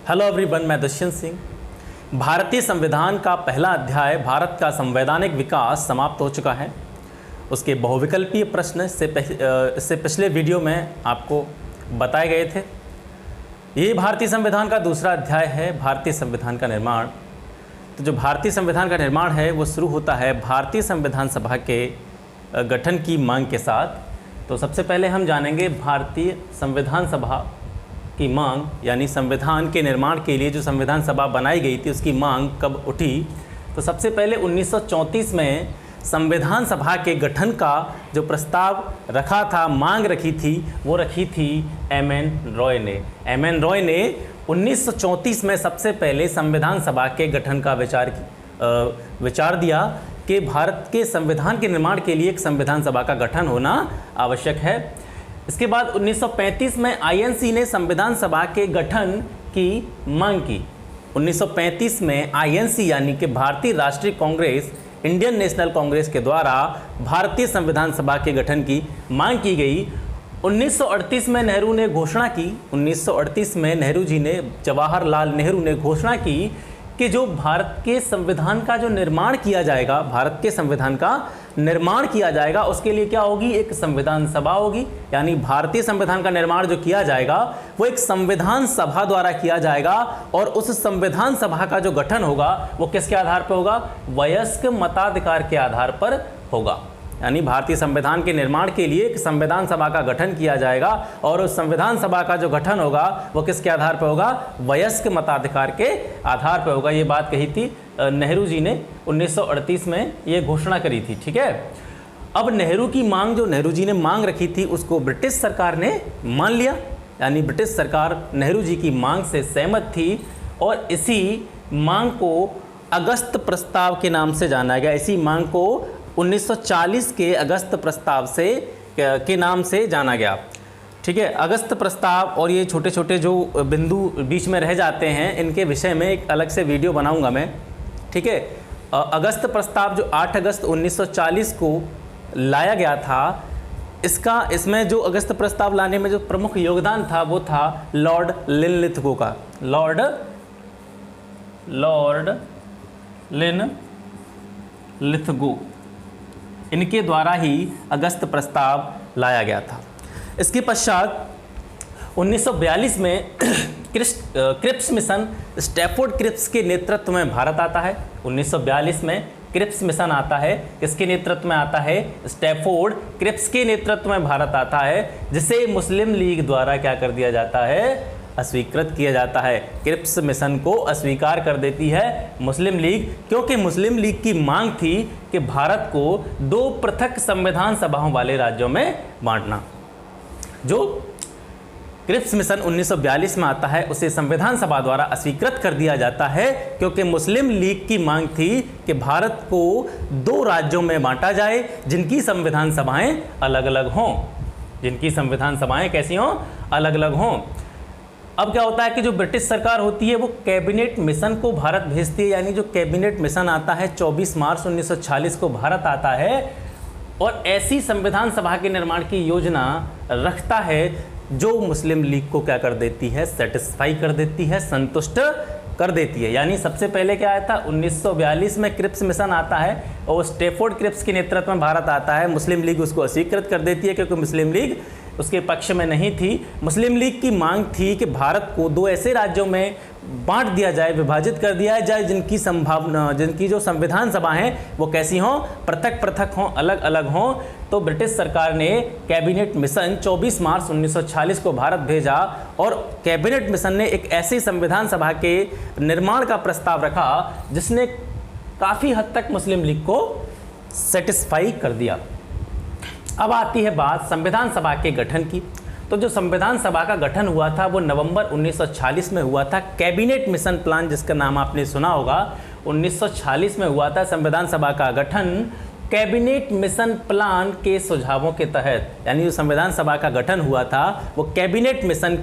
Hello everyone, मैं दुष्यंत सिंह। भारतीय संविधान का पहला अध्याय भारत का संवैधानिक विकास समाप्त हो चुका है। उसके बहुविकल्पीय प्रश्न इससे पिछले वीडियो में आपको बताए गए थे। ये भारतीय संविधान का दूसरा अध्याय है, भारतीय संविधान का निर्माण। तो जो भारतीय संविधान का निर्माण है वो शुरू होता है भारतीय संविधान सभा के गठन की मांग के साथ। तो सबसे पहले हम जानेंगे भारतीय संविधान सभा की मांग, यानी संविधान के निर्माण के लिए जो संविधान सभा बनाई गई थी उसकी मांग कब उठी। तो सबसे पहले 1934 में संविधान सभा के गठन का जो प्रस्ताव रखा था, मांग रखी थी, वो रखी थी एम.एन. रॉय ने। एम.एन. रॉय ने 1934 में सबसे पहले संविधान सभा के गठन का विचार दिया कि भारत के संविधान के निर्माण के लिए एक संविधान सभा का गठन होना आवश्यक है। इसके बाद 1935 में आईएनसी ने संविधान सभा के गठन की मांग की। 1935 में आईएनसी यानी कि भारतीय राष्ट्रीय कांग्रेस, इंडियन नेशनल कांग्रेस के द्वारा भारतीय संविधान सभा के गठन की मांग की गई। 1938 में नेहरू ने घोषणा की, 1938 में नेहरू जी ने, जवाहरलाल नेहरू ने घोषणा की कि जो भारत के संविधान का जो निर्माण किया जाएगा, भारत के संविधान का निर्माण किया जाएगा, उसके लिए क्या होगी, एक संविधान सभा होगी। यानी भारतीय संविधान का निर्माण जो किया जाएगा वो एक संविधान सभा द्वारा किया जाएगा और उस संविधान सभा का जो गठन होगा वो किसके आधार पर होगा, वयस्क मताधिकार के आधार पर होगा। यानी भारतीय संविधान के निर्माण के लिए एक संविधान सभा का गठन किया जाएगा और उस संविधान सभा का जो गठन होगा वो किसके आधार पर होगा, वयस्क मताधिकार के आधार पर होगा। ये बात कही थी नेहरू जी ने 1938 में, ये घोषणा करी थी। ठीक है, अब नेहरू की मांग, जो नेहरू जी ने मांग रखी थी, उसको ब्रिटिश सरकार ने मान लिया। यानी ब्रिटिश सरकार नेहरू जी की मांग से सहमत थी और इसी मांग को अगस्त प्रस्ताव के नाम से जाना गया। इसी मांग को 1940 के अगस्त प्रस्ताव के नाम से जाना गया। ठीक है, अगस्त प्रस्ताव और ये छोटे छोटे जो बिंदु बीच में रह जाते हैं, इनके विषय में एक अलग से वीडियो बनाऊंगा मैं। ठीक है, अगस्त प्रस्ताव जो 8 अगस्त 1940 को लाया गया था, इसमें जो अगस्त प्रस्ताव लाने में जो प्रमुख योगदान था वो था लॉर्ड लिनलिथगो का। लॉर्ड लिनलिथगो, इनके द्वारा ही अगस्त प्रस्ताव लाया गया था। इसके पश्चात 1942 में क्रिप्स मिशन स्टैफोर्ड क्रिप्स के नेतृत्व में भारत आता है। 1942 में क्रिप्स मिशन आता है, किसके नेतृत्व में आता है, स्टैफोर्ड क्रिप्स के नेतृत्व में भारत आता है, जिसे मुस्लिम लीग द्वारा क्या कर दिया जाता है, अस्वीकृत किया जाता है। क्रिप्स मिशन को अस्वीकार कर देती है मुस्लिम लीग, क्योंकि मुस्लिम लीग की मांग थी कि भारत को 2 पृथक संविधान सभाओं वाले राज्यों में बांटना। जो क्रिप्स मिशन 1942 में आता है उसे संविधान सभा द्वारा अस्वीकृत कर दिया जाता है, क्योंकि मुस्लिम लीग की मांग थी कि भारत को 2 राज्यों में बांटा जाए जिनकी संविधान सभाएं अलग अलग हों, जिनकी संविधान सभाएं कैसी हों, अलग अलग हों। अब क्या होता है कि जो ब्रिटिश सरकार होती है वो कैबिनेट मिशन को भारत भेजती है। यानी जो कैबिनेट मिशन आता है 24 मार्च 1946 को भारत आता है और ऐसी संविधान सभा के निर्माण की योजना रखता है जो मुस्लिम लीग को क्या कर देती है, सेटिस्फाई कर देती है, संतुष्ट कर देती है। यानी सबसे पहले क्या आया था, 1942 में क्रिप्स मिशन आता है और स्टैफोर्ड क्रिप्स के नेतृत्व में भारत आता है। मुस्लिम लीग उसको अस्वीकृत कर देती है क्योंकि मुस्लिम लीग उसके पक्ष में नहीं थी। मुस्लिम लीग की मांग थी कि भारत को 2 ऐसे राज्यों में बांट दिया जाए, विभाजित कर दिया जाए जिनकी जो संविधान सभा हैं वो कैसी हों, पृथक पृथक हों, अलग अलग हों। तो ब्रिटिश सरकार ने कैबिनेट मिशन 24 मार्च 1946 को भारत भेजा और कैबिनेट मिशन ने एक ऐसी संविधान सभा के निर्माण का प्रस्ताव रखा जिसने काफ़ी हद तक मुस्लिम लीग को सेटिस्फाई कर दिया। अब आती है बात संविधान सभा के गठन की। तो जो संविधान सभा का गठन हुआ था वो नवंबर 1946 में हुआ था। कैबिनेट मिशन प्लान, जिसका नाम आपने सुना होगा, 1946 में हुआ था संविधान सभा का गठन कैबिनेट मिशन प्लान के सुझावों के तहत। यानी जो संविधान सभा का गठन हुआ था वो कैबिनेट मिशन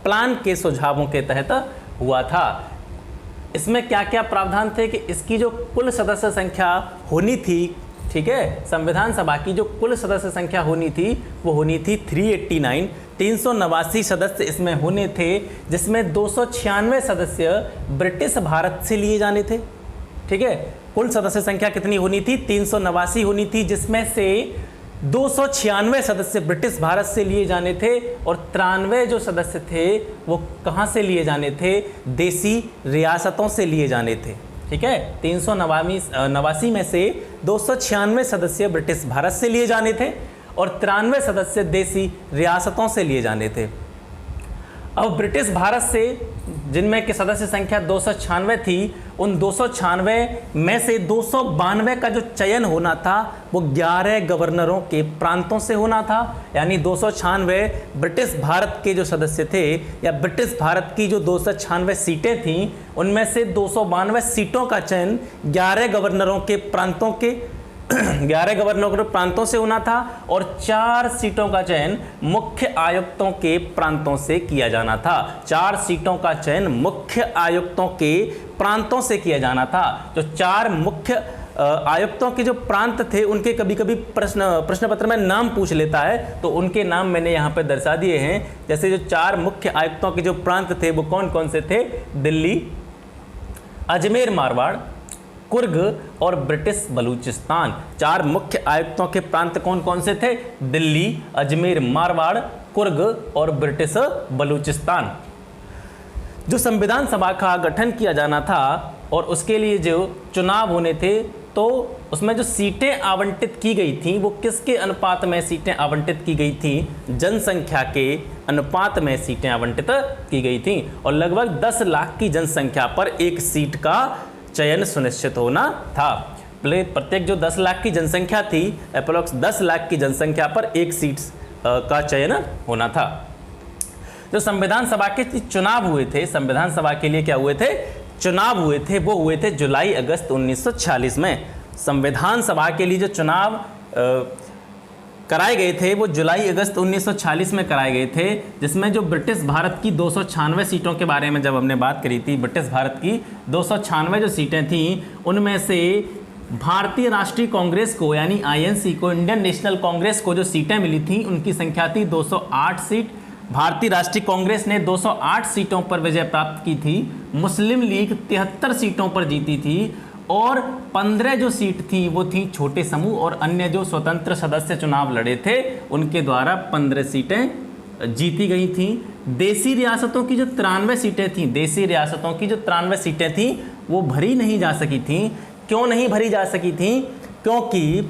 प्लान के सुझावों के तहत हुआ था। इसमें क्या क्या प्रावधान थे कि इसकी जो कुल सदस्य संख्या होनी थी, ठीक है, संविधान सभा की जो कुल सदस्य संख्या होनी थी वो होनी थी 389, 389 सदस्य इसमें होने थे, जिसमें 296 सदस्य ब्रिटिश भारत से लिए जाने थे। ठीक है, कुल सदस्य संख्या कितनी होनी थी? 389 होनी थी, जिसमें से 296 सदस्य ब्रिटिश भारत से लिए जाने थे और 93 जो सदस्य थे वो कहाँ से लिए जाने थे? देसी रियासतों से लिए जाने थे। ठीक है, 389 में से 296 सदस्य ब्रिटिश भारत से लिए जाने थे और 93 सदस्य देसी रियासतों से लिए जाने थे। अब ब्रिटिश भारत से जिनमें की सदस्य संख्या 296 थी, उन 296 में से 292 का जो चयन होना था वो 11 गवर्नरों के प्रांतों से होना था। यानी 296 ब्रिटिश भारत के जो सदस्य थे या ब्रिटिश भारत की जो 296 सीटें थीं, उनमें से 292 सीटों का चयन 11 गवर्नरों के प्रांतों के 11 गवर्नरों के प्रांतों से होना था और 4 सीटों का चयन मुख्य आयुक्तों के प्रांतों से किया जाना था। 4 सीटों का चयन मुख्य आयुक्तों के प्रांतों से किया जाना था। जो 4 मुख्य आयुक्तों के जो प्रांत थे, उनके कभी कभी प्रश्न पत्र में नाम पूछ लेता है, तो उनके नाम मैंने यहाँ पर दर्शा दिए हैं। जैसे जो 4 मुख्य आयुक्तों के जो प्रांत थे वो कौन कौन से थे? दिल्ली, अजमेर मारवाड़, कुर्ग और ब्रिटिश बलूचिस्तान। 4 मुख्य आयुक्तों के प्रांत कौन कौन से थे? दिल्ली, अजमेर मारवाड़, कुर्ग और ब्रिटिश बलूचिस्तान। जो संविधान सभा का गठन किया जाना था और उसके लिए जो चुनाव होने थे, तो उसमें जो सीटें आवंटित की गई थी वो किसके अनुपात में सीटें आवंटित की गई थी? जनसंख्या के अनुपात में सीटें आवंटित की गई थी और लगभग 10 लाख की जनसंख्या पर एक सीट का चयन सुनिश्चित होना था। प्रत्येक जो 10 लाख की जनसंख्या थी, अप्रोक्स 10 लाख की जनसंख्या पर एक सीट का चयन होना था। जो संविधान सभा के चुनाव हुए थे, संविधान सभा के लिए क्या हुए थे? चुनाव हुए थे, वो हुए थे जुलाई अगस्त 1946 में। संविधान सभा के लिए जो चुनाव कराए गए थे वो जुलाई अगस्त 1946 में कराए गए थे, जिसमें जो ब्रिटिश भारत की 296 सीटों के बारे में जब हमने बात करी थी, ब्रिटिश भारत की 296 जो सीटें थीं, उनमें से भारतीय राष्ट्रीय कांग्रेस को यानी आईएनसी को, इंडियन नेशनल कांग्रेस को जो सीटें मिली थी उनकी संख्या थी 208 सीट। भारतीय राष्ट्रीय कांग्रेस ने 208 सीटों पर विजय प्राप्त की थी। मुस्लिम लीग 73 सीटों पर जीती थी और 15 जो सीट थी वो थी छोटे समूह और अन्य जो स्वतंत्र सदस्य चुनाव लड़े थे उनके द्वारा 15 सीटें जीती गई थी। देसी रियासतों की जो 93 सीटें थी, देसी रियासतों की जो 93 सीटें थी वो भरी नहीं जा सकी थी। क्यों नहीं भरी जा सकी थी? क्योंकि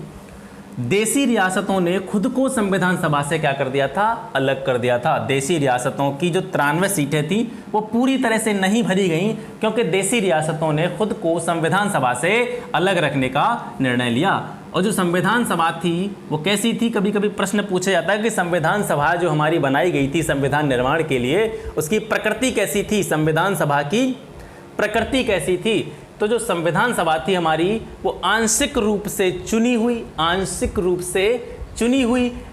देसी रियासतों ने खुद को संविधान सभा से क्या कर दिया था? अलग कर दिया था। देसी रियासतों की जो 93 सीटें थी वो पूरी तरह से नहीं भरी गई, क्योंकि देसी रियासतों ने खुद को संविधान सभा से अलग रखने का निर्णय लिया। और जो संविधान सभा थी वो कैसी थी? कभी कभी प्रश्न पूछा जाता है कि संविधान सभा जो हमारी बनाई गई थी संविधान निर्माण के लिए, उसकी प्रकृति कैसी थी? संविधान सभा की प्रकृति कैसी थी? तो जो संविधान सभा थी हमारी वो आंशिक रूप से चुनी हुई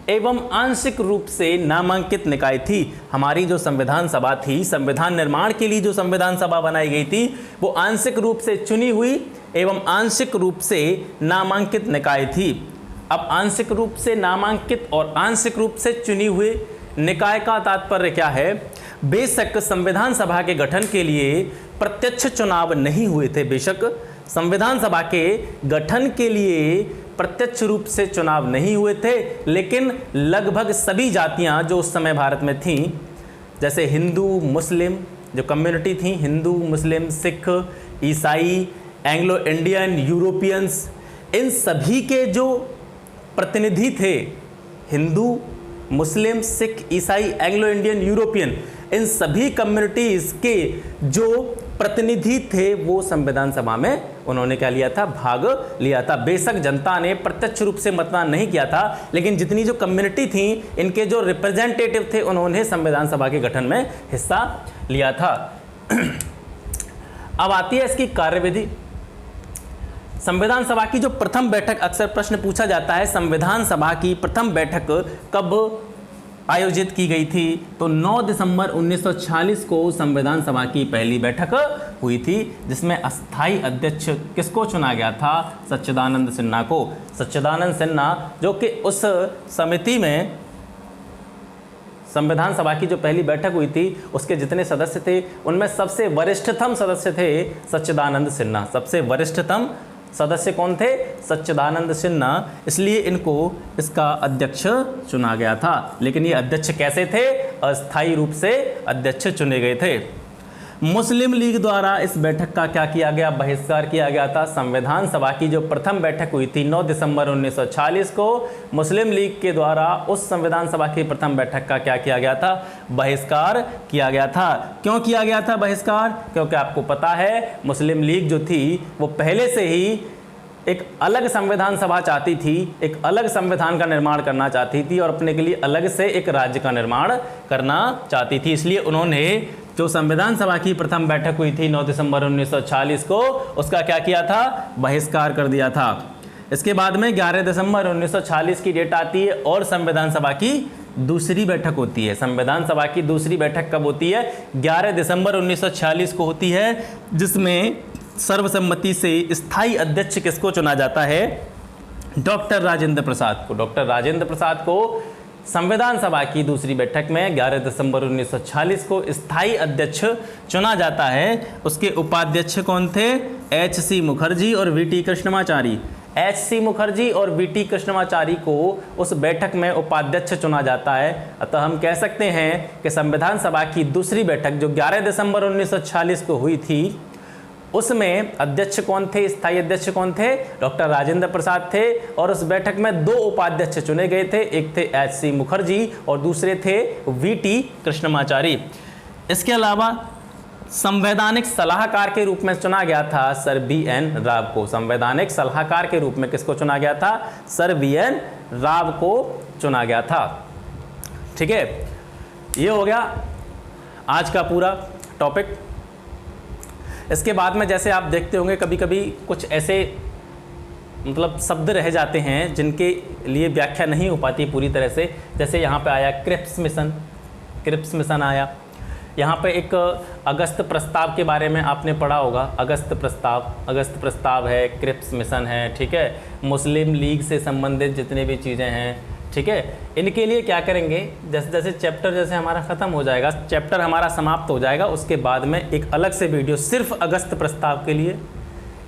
एवं आंशिक रूप से नामांकित निकाय थी। हमारी जो संविधान सभा थी, संविधान निर्माण के लिए जो संविधान सभा बनाई गई थी वो आंशिक रूप से चुनी हुई एवं आंशिक रूप से नामांकित निकाय थी। अब आंशिक रूप से नामांकित और आंशिक रूप से चुनी हुई निकाय का तात्पर्य क्या है? बेशक संविधान सभा के गठन के लिए प्रत्यक्ष चुनाव नहीं हुए थे, बेशक संविधान सभा के गठन के लिए प्रत्यक्ष रूप से चुनाव नहीं हुए थे, लेकिन लगभग सभी जातियां जो उस समय भारत में थीं, जैसे हिंदू मुस्लिम जो कम्युनिटी थी, हिंदू मुस्लिम सिख ईसाई एंग्लो इंडियन यूरोपियंस, इन सभी के जो प्रतिनिधि थे, हिंदू मुस्लिम सिख ईसाई एंग्लो इंडियन यूरोपियन, इन सभी कम्युनिटीज़ के जो प्रतिनिधि थे वो संविधान सभा में उन्होंने क्या लिया था? भाग लिया था। बेशक जनता ने प्रत्यक्ष रूप से मतदान नहीं किया था, लेकिन जितनी जो कम्युनिटी थी इनके जो रिप्रेजेंटेटिव थे उन्होंने संविधान सभा के गठन में हिस्सा लिया था। अब आती है इसकी कार्यविधि। संविधान सभा की जो प्रथम बैठक, अक्सर प्रश्न पूछा जाता है संविधान सभा की प्रथम बैठक कब आयोजित की गई थी? तो 9 दिसंबर 1946 को संविधान सभा की पहली बैठक हुई थी, जिसमें अस्थायी अध्यक्ष किसको चुना गया था? सच्चिदानंद सिन्हा को। सच्चिदानंद सिन्हा जो कि उस संविधान सभा की जो पहली बैठक हुई थी उसके जितने सदस्य थे उनमें सबसे वरिष्ठतम सदस्य थे सच्चिदानंद सिन्हा। सबसे वरिष्ठतम सदस्य कौन थे? सच्चिदानंद सिन्हा। इसलिए इनको इसका अध्यक्ष चुना गया था। लेकिन ये अध्यक्ष कैसे थे? अस्थायी रूप से अध्यक्ष चुने गए थे। मुस्लिम लीग द्वारा इस बैठक का क्या किया गया? बहिष्कार किया गया था। संविधान सभा की जो प्रथम बैठक हुई थी 9 दिसंबर 1946 को, मुस्लिम लीग के द्वारा उस संविधान सभा की प्रथम बैठक का क्या किया गया था? बहिष्कार किया गया था। क्यों किया गया था बहिष्कार? क्योंकि आपको पता है मुस्लिम लीग जो थी वो पहले से ही एक अलग संविधान सभा चाहती थी, एक अलग संविधान का निर्माण करना चाहती थी और अपने के लिए अलग से एक राज्य का निर्माण करना चाहती थी। इसलिए उन्होंने जो संविधान सभा की प्रथम बैठक हुई थी 9 दिसंबर 1946 को, उसका क्या किया था? बहिष्कार कर दिया था। इसके बाद में 11 दिसंबर 1946 की डेट आती है और संविधान सभा की दूसरी बैठक होती है। संविधान सभा की दूसरी बैठक कब होती है? 11 दिसंबर 1946 को होती है, जिसमें सर्वसम्मति से स्थायी अध्यक्ष किसको चुना जाता है? डॉक्टर राजेंद्र प्रसाद को। डॉक्टर राजेंद्र प्रसाद को संविधान सभा की दूसरी बैठक में 11 दिसंबर 1946 को स्थायी अध्यक्ष चुना जाता है। उसके उपाध्यक्ष कौन थे? एच.सी. मुखर्जी और वी.टी. कृष्णमाचारी। एच.सी. मुखर्जी और वी.टी. कृष्णमाचारी को उस बैठक में उपाध्यक्ष चुना जाता है। अतः हम कह सकते हैं कि संविधान सभा की दूसरी बैठक जो 11 दिसंबर 1946 को हुई थी, उसमें अध्यक्ष कौन थे? स्थायी अध्यक्ष कौन थे? डॉक्टर राजेंद्र प्रसाद थे। और उस बैठक में 2 उपाध्यक्ष चुने गए थे, एक थे एच.सी. मुखर्जी और दूसरे थे वी.टी. कृष्णमाचारी। इसके अलावा संवैधानिक सलाहकार के रूप में चुना गया था सर बी.एन. राव को। संवैधानिक सलाहकार के रूप में किसको चुना गया था? Sir BN. राव को चुना गया था। ठीक है, ये हो गया आज का पूरा टॉपिक। इसके बाद में जैसे आप देखते होंगे कभी कभी कुछ ऐसे मतलब शब्द रह जाते हैं जिनके लिए व्याख्या नहीं हो पाती पूरी तरह से। जैसे यहाँ पे आया क्रिप्स मिशन, क्रिप्स मिशन आया। यहाँ पे एक अगस्त प्रस्ताव के बारे में आपने पढ़ा होगा। अगस्त प्रस्ताव है, क्रिप्स मिशन है, ठीक है। मुस्लिम लीग से संबंधित जितने भी चीज़ें हैं, ठीक है, इनके लिए क्या करेंगे, जैसे जैसे चैप्टर जैसे हमारा ख़त्म हो जाएगा, चैप्टर हमारा समाप्त हो जाएगा, उसके बाद में एक अलग से वीडियो सिर्फ अगस्त प्रस्ताव के लिए,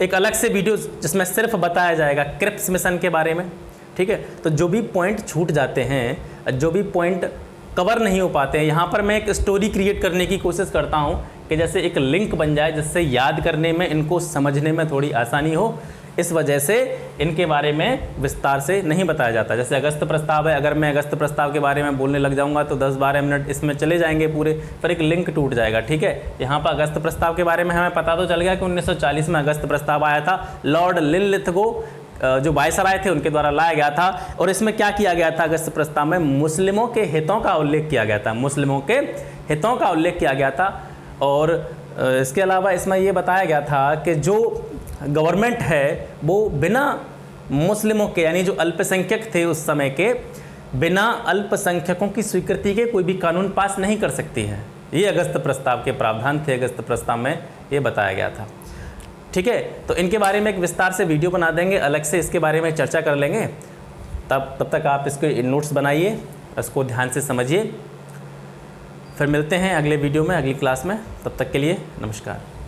एक अलग से वीडियो जिसमें सिर्फ बताया जाएगा क्रिप्स मिशन के बारे में। ठीक है, तो जो भी पॉइंट छूट जाते हैं, जो भी पॉइंट कवर नहीं हो पाते हैं, यहाँ पर मैं एक स्टोरी क्रिएट करने की कोशिश करता हूँ कि जैसे एक लिंक बन जाए जिससे याद करने में, इनको समझने में थोड़ी आसानी हो। इस वजह से इनके बारे में विस्तार से नहीं बताया जाता। जैसे अगस्त प्रस्ताव है, अगर मैं अगस्त प्रस्ताव के बारे में बोलने लग जाऊंगा तो 10-12 मिनट इसमें चले जाएंगे पूरे, फिर एक लिंक टूट जाएगा। ठीक है, यहाँ पर अगस्त प्रस्ताव के बारे में हमें पता तो चल गया कि 1940 में अगस्त प्रस्ताव आया था, लॉर्ड लिनलिथगो जो वायसराय थे उनके द्वारा लाया गया था। और इसमें क्या किया गया था? अगस्त प्रस्ताव में मुस्लिमों के हितों का उल्लेख किया गया था, मुस्लिमों के हितों का उल्लेख किया गया था। और इसके अलावा इसमें ये बताया गया था कि जो गवर्नमेंट है वो बिना मुस्लिमों के, यानी जो अल्पसंख्यक थे उस समय के, बिना अल्पसंख्यकों की स्वीकृति के कोई भी कानून पास नहीं कर सकती है। ये अगस्त प्रस्ताव के प्रावधान थे, अगस्त प्रस्ताव में ये बताया गया था। ठीक है, तो इनके बारे में एक विस्तार से वीडियो बना देंगे, अलग से इसके बारे में चर्चा कर लेंगे। तब तक आप इसके नोट्स बनाइए, इसको ध्यान से समझिए। फिर मिलते हैं अगले वीडियो में, अगली क्लास में। तब तक के लिए नमस्कार।